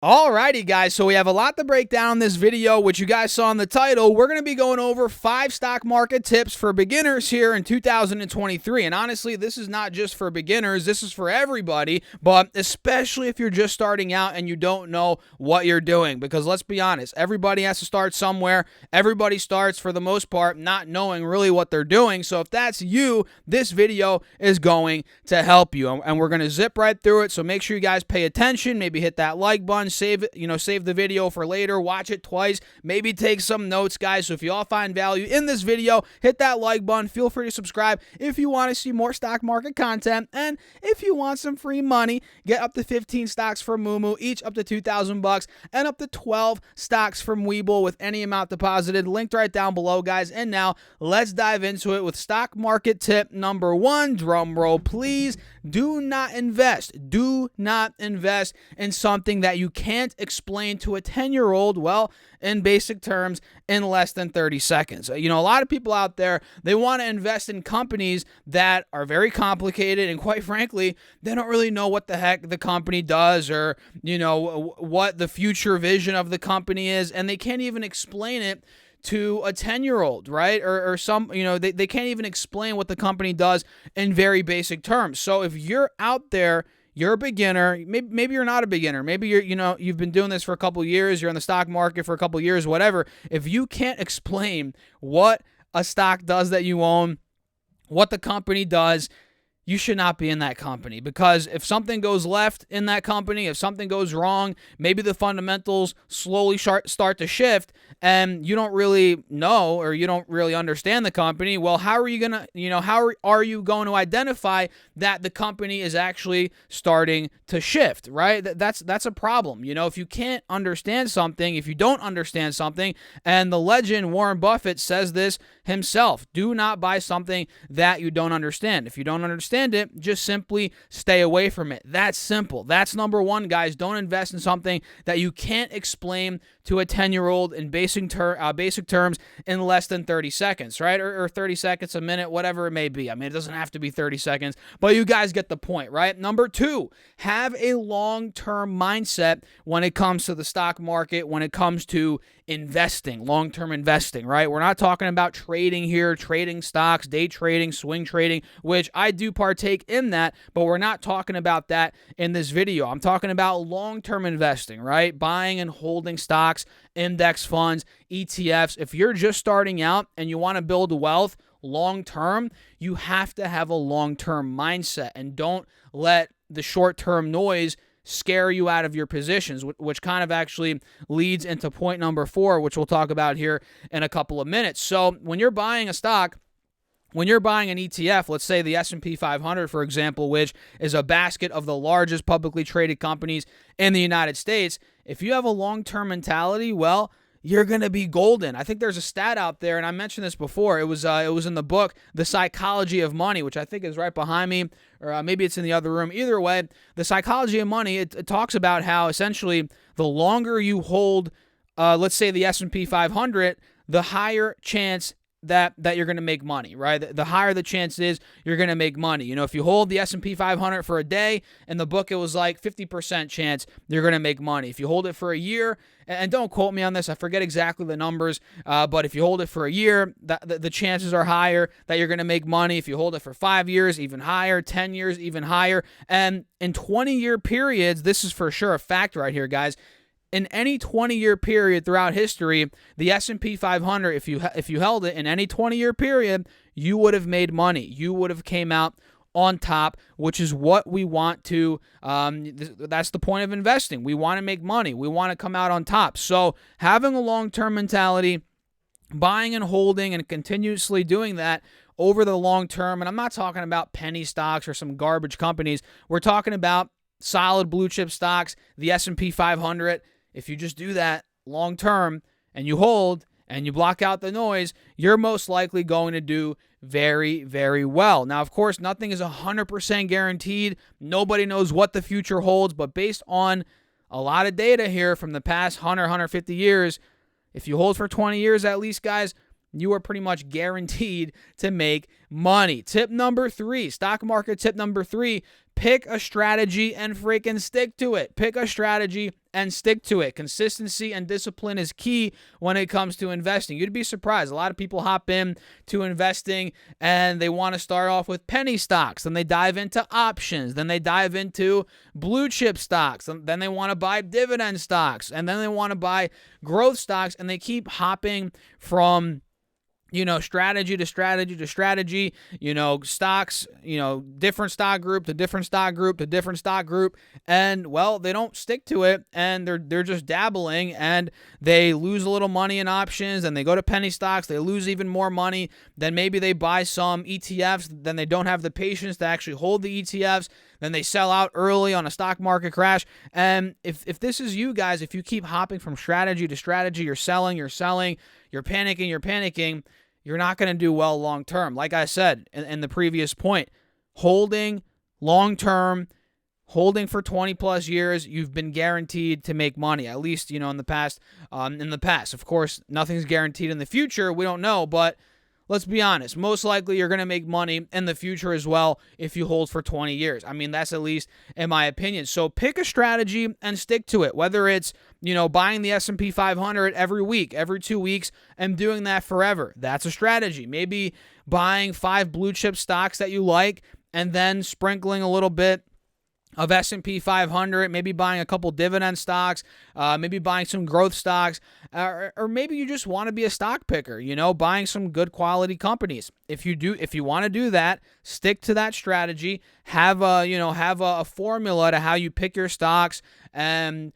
Alrighty, guys, so we have a lot to break down in this video, which you guys saw in the title. We're going to be going over 5 stock market tips for beginners here in 2023. And honestly, this is not just for beginners, this is for everybody, but especially if you're just starting out and you don't know what you're doing. Because let's be honest, everybody has to start somewhere. Everybody starts, for the most part, not knowing really what they're doing. So if that's you, this video is going to help you. And we're going to zip right through it, so make sure you guys pay attention. Maybe hit that like button. Save it, save the video for later, watch it twice, maybe take some notes, guys. So if you all find value in this video, hit that like button. Feel free to subscribe if you want to see more stock market content, and if you want some free money, get up to 15 stocks from Moomoo, each up to $2,000, and up to 12 stocks from Webull with any amount deposited, linked right down below, guys. And now let's dive into it with stock market tip number 1. Drum roll, please. Do not invest in something that you can't explain to a 10-year-old, well, in basic terms, in less than 30 seconds. A lot of people out there, they want to invest in companies that are very complicated, and quite frankly, they don't really know what the heck the company does, or, what the future vision of the company is, and they can't even explain it to a 10-year-old, right? Or some, they can't even explain what the company does in very basic terms. So if you're out there, you're a beginner, maybe you're not a beginner, maybe you've been doing this for a couple years, you're in the stock market for a couple years, whatever. If you can't explain what a stock does that you own, what the company does, you should not be in that company. Because if something goes left in that company, if something goes wrong, maybe the fundamentals slowly start to shift, and you don't really know, or you don't really understand the company, well, how are you going to, how are you going to identify that the company is actually starting to shift, right? That's a problem. If you can't understand something, if you don't understand something, and the legend Warren Buffett says this himself, do not buy something that you don't understand. If you don't understand it, just simply stay away from it. That's simple. That's number 1, guys. Don't invest in something that you can't explain to a 10-year-old in basic terms in less than 30 seconds, right? Or 30 seconds, a minute, whatever it may be. I mean, it doesn't have to be 30 seconds, but you guys get the point, right? Number 2, have a long-term mindset when it comes to the stock market, when it comes to investing, long-term investing, right? We're not talking about trading here, trading stocks, day trading, swing trading, which I do partake in that, but we're not talking about that in this video. I'm talking about long-term investing, right? Buying and holding stocks, index funds, ETFs. If you're just starting out and you want to build wealth long-term, you have to have a long-term mindset, and don't let the short-term noise scare you out of your positions, which kind of actually leads into point number 4, which we'll talk about here in a couple of minutes. So when you're buying a stock, when you're buying an ETF, let's say the S&P 500, for example, which is a basket of the largest publicly traded companies in the United States, if you have a long-term mentality, well, you're going to be golden. I think there's a stat out there, and I mentioned this before. It was in the book, The Psychology of Money, which I think is right behind me, or maybe it's in the other room. Either way, The Psychology of Money, it talks about how essentially the longer you hold, let's say the S&P 500, the higher chance that you're going to make money, right? The higher the chance is you're going to make money. If you hold the S&P 500 for a day, in the book it was like 50% chance you're going to make money. If you hold it for a year, and don't quote me on this, I forget exactly the numbers, but if you hold it for a year, the chances are higher that you're going to make money. If you hold it for 5 years, even higher, 10 years, even higher. And in 20-year periods, this is for sure a fact right here, guys. In any 20-year period throughout history, the S&P 500, if you held it in any 20-year period, you would have made money. You would have came out on top, which is what we want to, that's the point of investing. We want to make money. We want to come out on top. So having a long-term mentality, buying and holding and continuously doing that over the long term, and I'm not talking about penny stocks or some garbage companies. We're talking about solid blue chip stocks, the S&P 500. If you just do that long term and you hold and you block out the noise, you're most likely going to do very, very well. Now, of course, nothing is 100% guaranteed. Nobody knows what the future holds, but based on a lot of data here from the past 100, 150 years, if you hold for 20 years at least, guys, you are pretty much guaranteed to make money. Tip number 3, stock market tip number 3, pick a strategy and freaking stick to it. Pick a strategy and stick to it. Consistency and discipline is key when it comes to investing. You'd be surprised. A lot of people hop in to investing and they want to start off with penny stocks. Then they dive into options. Then they dive into blue chip stocks. Then they want to buy dividend stocks. And then they want to buy growth stocks. And they keep hopping from strategy to strategy to strategy, stocks, different stock group to different stock group to different stock group. And, well, they don't stick to it, and they're just dabbling, and they lose a little money in options, and they go to penny stocks. They lose even more money. Then maybe they buy some ETFs. Then they don't have the patience to actually hold the ETFs. Then they sell out early on a stock market crash. And if this is you guys, if you keep hopping from strategy to strategy, you're selling, you're panicking, you're not going to do well long term. Like I said in the previous point, holding long term, holding for 20 plus years, you've been guaranteed to make money, at least, in the past. Of course, nothing's guaranteed in the future. We don't know, but let's be honest. Most likely you're going to make money in the future as well if you hold for 20 years. I mean, that's at least in my opinion. So pick a strategy and stick to it, whether it's, buying the S&P 500 every week, every 2 weeks, and doing that forever. That's a strategy. Maybe buying 5 blue chip stocks that you like and then sprinkling a little bit of S&P 500, maybe buying a couple dividend stocks, maybe buying some growth stocks, or maybe you just want to be a stock picker, buying some good quality companies. If you want to do that, stick to that strategy. Have a formula to how you pick your stocks and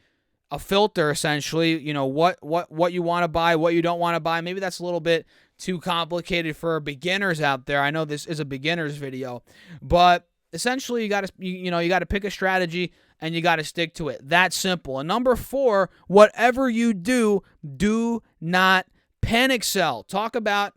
a filter essentially. What you want to buy, what you don't want to buy. Maybe that's a little bit too complicated for beginners out there. I know this is a beginner's video, but essentially, you got to pick a strategy and you got to stick to it. That's simple. And number 4, whatever you do, do not panic sell. Talk about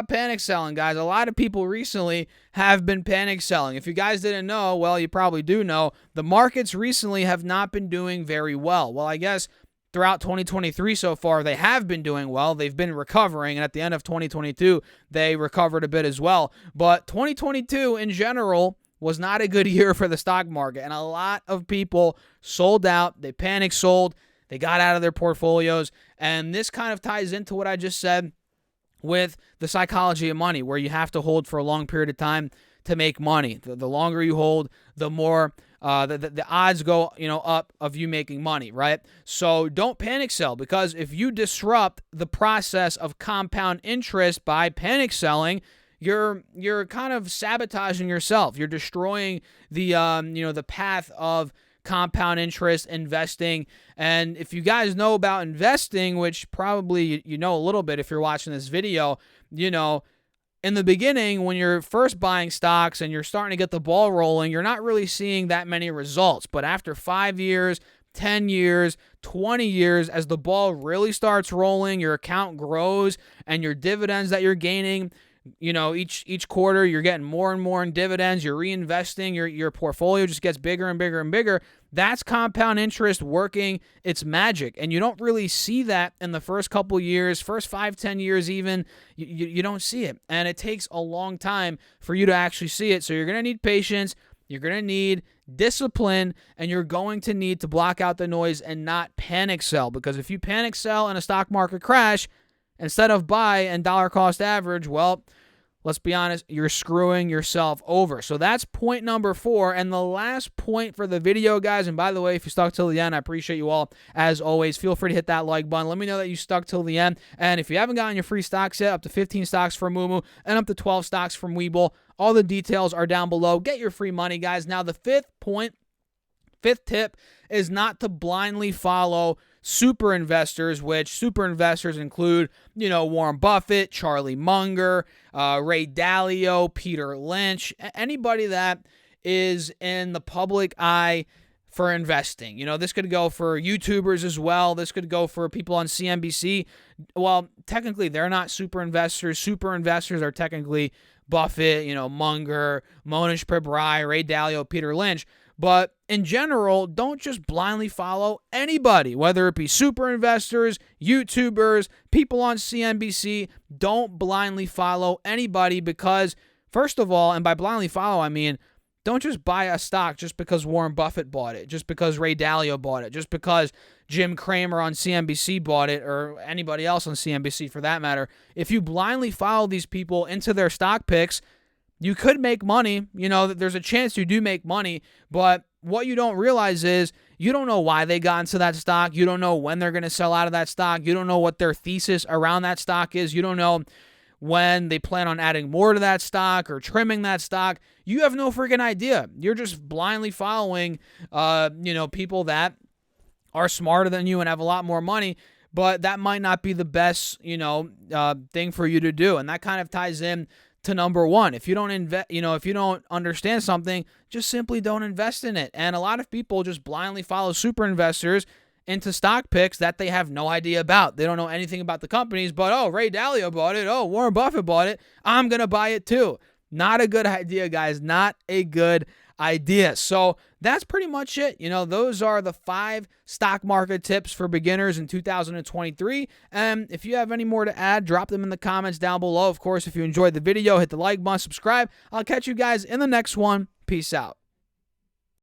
panic selling, guys. A lot of people recently have been panic selling. If you guys didn't know, well, you probably do know, the markets recently have not been doing very well. Well, I guess throughout 2023 so far, they have been doing well. They've been recovering, and at the end of 2022, they recovered a bit as well. But 2022 in general was not a good year for the stock market, and a lot of people sold out. They panic sold. They got out of their portfolios, and this kind of ties into what I just said with the psychology of money, where you have to hold for a long period of time to make money. The longer you hold, the more the odds go up of you making money, right? So don't panic sell, because if you disrupt the process of compound interest by panic selling, you're kind of sabotaging yourself. You're destroying the path of compound interest investing. And if you guys know about investing, which probably you know a little bit if you're watching this video, in the beginning, when you're first buying stocks and you're starting to get the ball rolling, you're not really seeing that many results. But after 5 years, 10 years, 20 years, as the ball really starts rolling, your account grows, and your dividends that you're gaining, each quarter you're getting more and more in dividends, you're reinvesting, your portfolio just gets bigger and bigger and bigger. That's compound interest working its magic. And you don't really see that in the first couple years, first 5-10 years even. You don't see it. And it takes a long time for you to actually see it. So you're going to need patience, you're going to need discipline, and you're going to need to block out the noise and not panic sell. Because if you panic sell in a stock market crash, instead of buy and dollar cost average, well, let's be honest, you're screwing yourself over. So that's point number 4. And the last point for the video, guys, and by the way, if you stuck till the end, I appreciate you all. As always, feel free to hit that like button. Let me know that you stuck till the end. And if you haven't gotten your free stocks yet, up to 15 stocks from Moomoo and up to 12 stocks from Webull, all the details are down below. Get your free money, guys. Now, the fifth tip is not to blindly follow super investors, which super investors include, Warren Buffett, Charlie Munger, Ray Dalio, Peter Lynch, anybody that is in the public eye for investing. This could go for YouTubers as well. This could go for people on CNBC. Well, technically, they're not super investors. Super investors are technically Buffett, Munger, Monish Pabrai, Ray Dalio, Peter Lynch. But in general, don't just blindly follow anybody, whether it be super investors, YouTubers, people on CNBC. Don't blindly follow anybody because, first of all, and by blindly follow, I mean, don't just buy a stock just because Warren Buffett bought it, just because Ray Dalio bought it, just because Jim Cramer on CNBC bought it, or anybody else on CNBC for that matter. If you blindly follow these people into their stock picks, you could make money. There's a chance you do make money, but what you don't realize is you don't know why they got into that stock. You don't know when they're going to sell out of that stock. You don't know what their thesis around that stock is. You don't know when they plan on adding more to that stock or trimming that stock. You have no freaking idea. You're just blindly following, people that are smarter than you and have a lot more money, but that might not be the best, thing for you to do. And that kind of ties in to number one. If you don't if you don't understand something, just simply don't invest in it. And a lot of people just blindly follow super investors into stock picks that they have no idea about. They don't know anything about the companies, but Ray Dalio bought it. Warren Buffett bought it. I'm going to buy it too. Not a good idea, guys. Not a good idea. So that's pretty much it. Those are the 5 stock market tips for beginners in 2023. And if you have any more to add, drop them in the comments down below. Of course, if you enjoyed the video, hit the like button, subscribe. I'll catch you guys in the next one. Peace out.